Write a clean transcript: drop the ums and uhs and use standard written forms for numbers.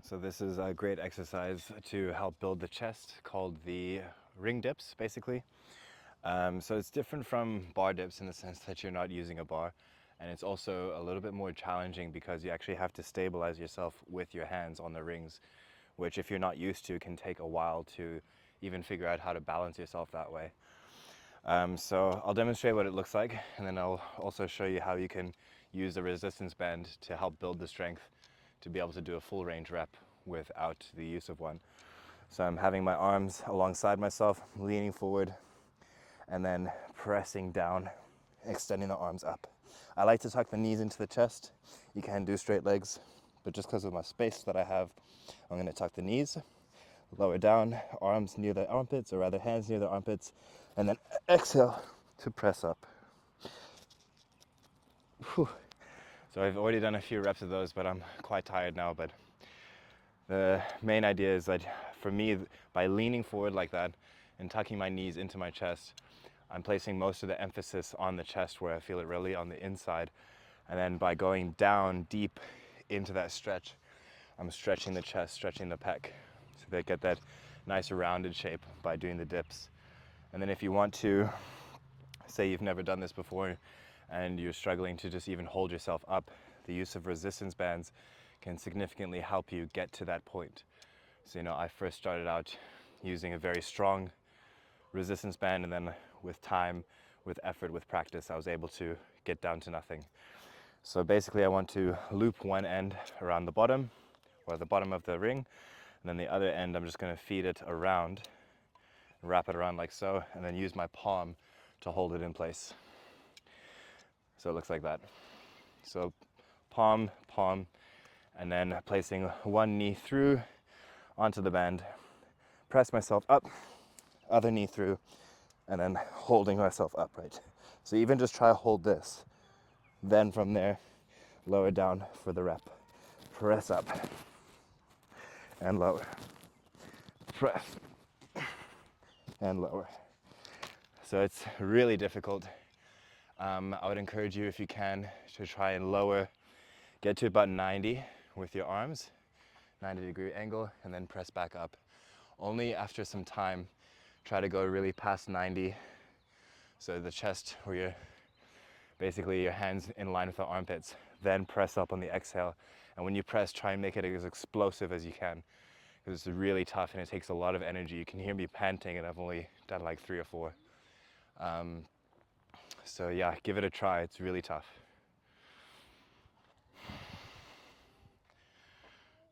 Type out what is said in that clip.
So this is a great exercise to help build the chest called the ring dips, basically. So it's different from bar dips in the sense that you're not using a bar, and it's also a little bit more challenging because you actually have to stabilize yourself with your hands on the rings, which if you're not used to can take a while to even figure out how to balance yourself that way. So I'll demonstrate what it looks like, and then I'll also show you how you can use the resistance band to help build the strength to be able to do a full range rep without the use of one. So I'm having my arms alongside myself, leaning forward, and then pressing down, extending the arms up. I like to tuck the knees into the chest. You can do straight legs, but just because of my space that I have, I'm going to tuck the knees, lower down, arms near the armpits, or rather hands near the armpits, and then exhale to press up. Whew. So I've already done a few reps of those, but I'm quite tired now. But the main idea is that for me, by leaning forward like that and tucking my knees into my chest, I'm placing most of the emphasis on the chest where I feel it really on the inside. And then by going down deep into that stretch, I'm stretching the chest, stretching the pec, so they get that nice rounded shape by doing the dips. And then if you want to, say you've never done this before and you're struggling to just even hold yourself up, the use of resistance bands can significantly help you get to that point. So, I first started out using a very strong resistance band, and then with time, with effort, with practice, I was able to get down to nothing. So basically I want to loop one end around the bottom, or the bottom of the ring, and then the other end I'm just going to feed it around, wrap it around like so, and then use my palm to hold it in place. So it looks like that. So palm, palm, and then placing one knee through onto the band, press myself up, other knee through, and then holding myself upright. So even just try to hold this. Then from there, lower down for the rep. Press up and lower. Press and lower. So it's really difficult. I would encourage you, if you can, to try and lower, get to about 90 with your arms, 90-degree angle, and then press back up. Only after some time, try to go really past 90, so the chest, where you're basically your hands in line with the armpits, then press up on the exhale. And when you press, try and make it as explosive as you can, because it's really tough and it takes a lot of energy. You can hear me panting, and I've only done like 3 or 4. So yeah, give it a try. It's really tough.